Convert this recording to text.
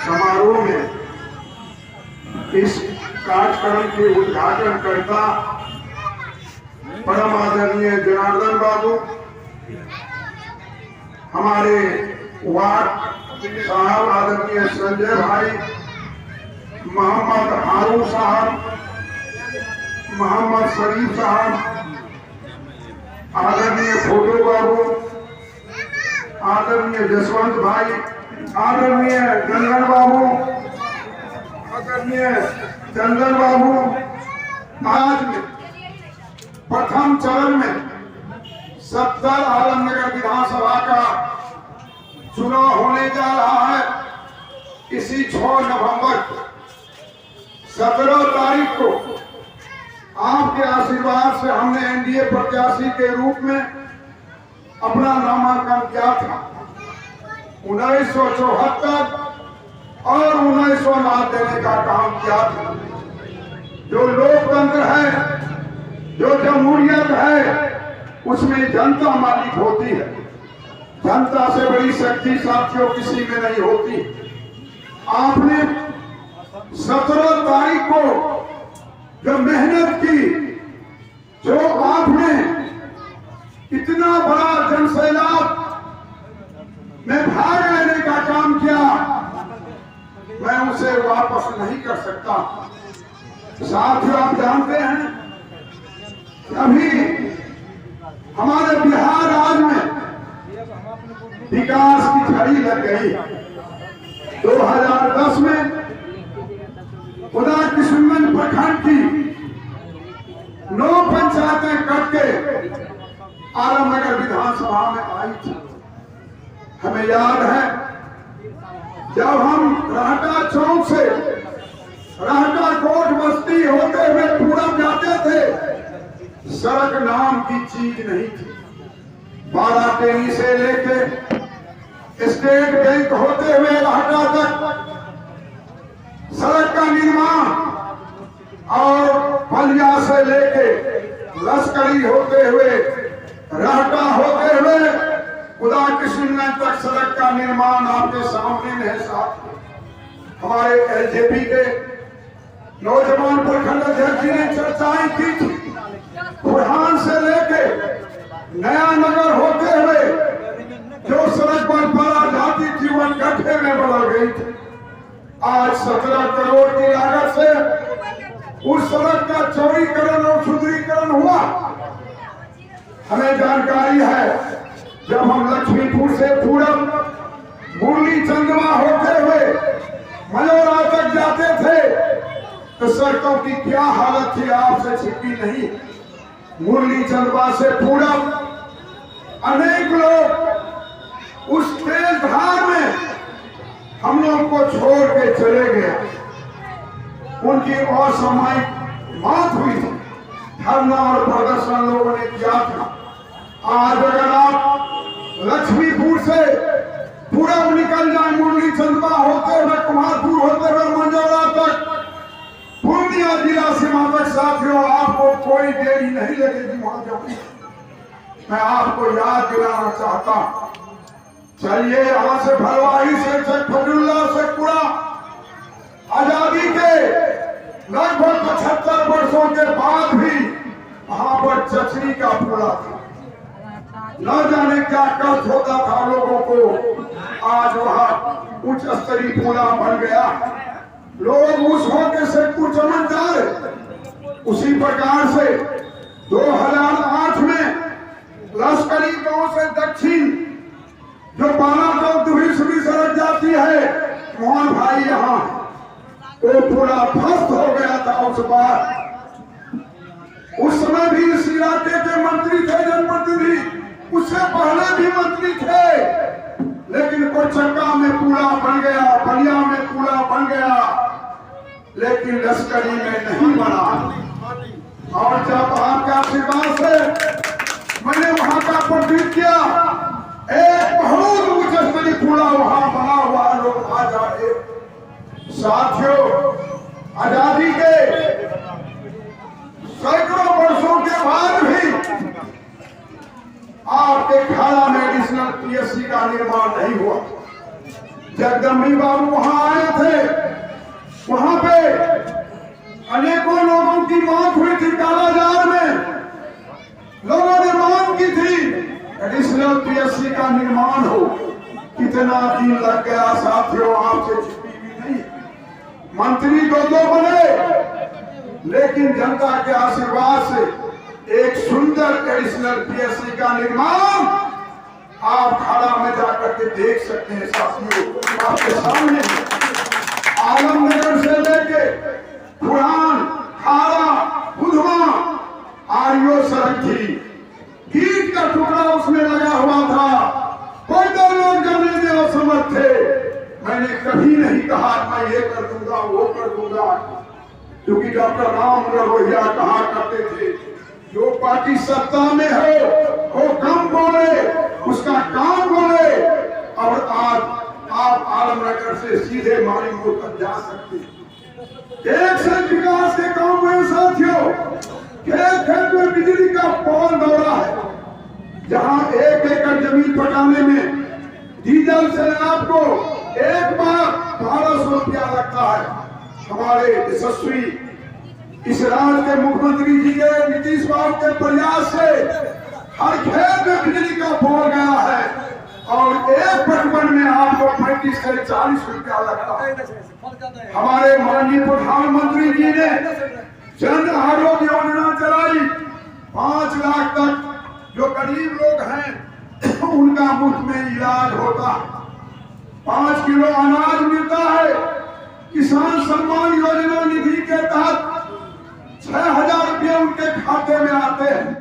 समारोह में इस कार्यक्रम के उद्घाटन करता परम आदरणीय जनार्दन बाबू, हमारे वार्ड साहब आदरणीय संजय भाई, मोहम्मद हारून साहब, मोहम्मद शरीफ साहब, आदरणीय फोटो बाबू, आदरणीय जसवंत भाई, आदरणीय गंगन बाबू, आदरणीय चंदन बाबू, आज प्रथम चरण में 70 आलमनगर विधानसभा का चुनाव होने जा रहा है। इसी 6 नवंबर 17 तारीख को आपके आशीर्वाद से हमने एनडीए प्रत्याशी के रूप में अपना नामांकन किया था। 1974 और 1909 देने का काम किया था। जो लोकतंत्र है, जो जमहूरियत है, उसमें जनता मालिक होती है। जनता से बड़ी शक्ति साथियों किसी में नहीं होती। आपने 17 तारीख को जो मेहनत की, जो आपने इतना बड़ा जनसैलाब में भाग लेने का काम किया, मैं उसे वापस नहीं कर सकता। साथियों, आप जानते हैं अभी हमारे बिहार राज्य में विकास की झड़ी लग गई। 2010 में खुदा किशनगंज प्रखंड की 9 पंचायतें कट के आलमनगर विधानसभा में आई थी। हमें याद है जब हम राहटा चौक से राहटा कोट बस्ती होते हुए पूरब जाते थे, सड़क नाम की चीज नहीं थी। बाराटेनी से लेके स्टेट बैंक होते हुए राहटा तक सड़क का निर्माण, और बलिया से लेके लश्करी होते हुए राहटा होते हुए खुदा किशनगंज तक सड़क का निर्माण आपके सामने है। साथ हमारे एलजेपी के नौजवान प्रखंड अध्यक्ष जी ने चर्चाएं की थी। बुरहान से लेके नया नगर होते हुए जो सड़क पर पड़ा जाती थी वह गड्ढे में बदल गई थी। आज 17 करोड़ की लागत से उस सड़क का चौड़ीकरण और सुदृढ़ीकरण हुआ। हमें जानकारी है जब हम लक्ष्मीपुर से पूरब मुरली चंदवा होते हुए मयोरा तक जाते थे तो सड़कों की क्या हालत थी, आपसे छिपी नहीं। मुरली चंदवा से पूरब अनेक लोग उस तेज धार में हम लोग को छोड़ के चले गए। उनकी असामयिक मौत हुई थी। धरना और प्रदर्शन लोगों ने किया था। आज अगर आप लक्ष्मीपुर से पूरब निकल जाए, मुरली चंदवा होते हुए, कुमारपुर होते हुए मंजौरा तक, पूर्णिया जिला सीमा तक, साथियों आपको कोई देरी नहीं लगेगी वहां जाने। मैं आपको याद दिलाना चाहता हूं, चलिए यहां से भरवाही से फजुल्ला से पूरा आजादी के लगभग 75 वर्षों के बाद भी वहां पर चचरी का पूरा था। न जाने क्या कष्ट होता था लोगों को। आज वहां उच्च स्तरीय पुला बन गया। लोग उस होके से कुचमन जा रहे। उसी प्रकार से 2008 में लश्करी गांव से दक्षिण जो बालाकोट दुहिसुरी सड़क जाती है, मोहन भाई यहाँ वो पूरा ध्वस्त हो गया था। उस बार उस समय भी इस इलाके के मंत्री थे, जनप्रतिनिधि, उससे पहले भी मंत्री थे, लेकिन कोचक्का में पुला बन गया, बलिया में पुला बन गया, लेकिन लश्करी में नहीं बना। और जब आपके आशीर्वाद से मैंने वहां का प्रतीक किया, एक बहुत उच्च स्तरीय पुला वहां बना हुआ, लोग आ जाए। साथियों, आजादी के सैकड़ों वर्षों के बाद भी आपके खाड़ा मेडिसिनल पीएससी का निर्माण नहीं हुआ। जगदम्बी बाबू वहां आए थे, वहां पे अनेकों लोगों की मौत हुई थी कालाजार में। लोगों ने मांग की थी एडिशनल पीएससी का निर्माण हो। कितना दिन लग गया साथियों, आपसे छुट्टी भी नहीं। मंत्री तो दो बने, लेकिन जनता के आशीर्वाद से एक सुंदर एडिशनल पीएससी का निर्माण आप खाड़ा में जाकर के देख सकते हैं साथियों, आपके सामने। आलमनगर से लेके पुरान, खाड़ा, बुधवा, आरियो सड़क थी, ईंट का टुकड़ा उसमें लगा हुआ था। कोई तो लोग करने में असमर्थ थे। मैंने कभी नहीं कहा मैं ये कर दूंगा वो कर दूंगा, क्योंकि डॉक्टर राम रवैया कहा करते थे जो पार्टी सत्ता में हो वो कम बोले, उसका काम बोले। और आज आप आलमनगर से सीधे मारी मोड़ तक जा सकते। एक से विकास के काम हुए साथियों, खेत खेत में बिजली का पोल दौड़ा है, जहां 1 एकड़ जमीन पटाने में डीजल से आपको एक बार 1200 रुपया लगता है। हमारे यशस्वी इस राज्य के मुख्यमंत्री जी के नीतीश बाबू के प्रयास से हर खेत में बिजली का पोल गया है और एक पटवन में आपको 35 से 40 रुपया लगता है। हमारे माननीय प्रधानमंत्री जी ने जन आरोग्य योजना चलाई। 5 लाख तक जो गरीब लोग हैं उनका मुफ्त में इलाज होता है। 5 किलो अनाज मिलता है। किसान सम्मान योजना निधि के तहत 6000 रुपये उनके खाते में आते हैं।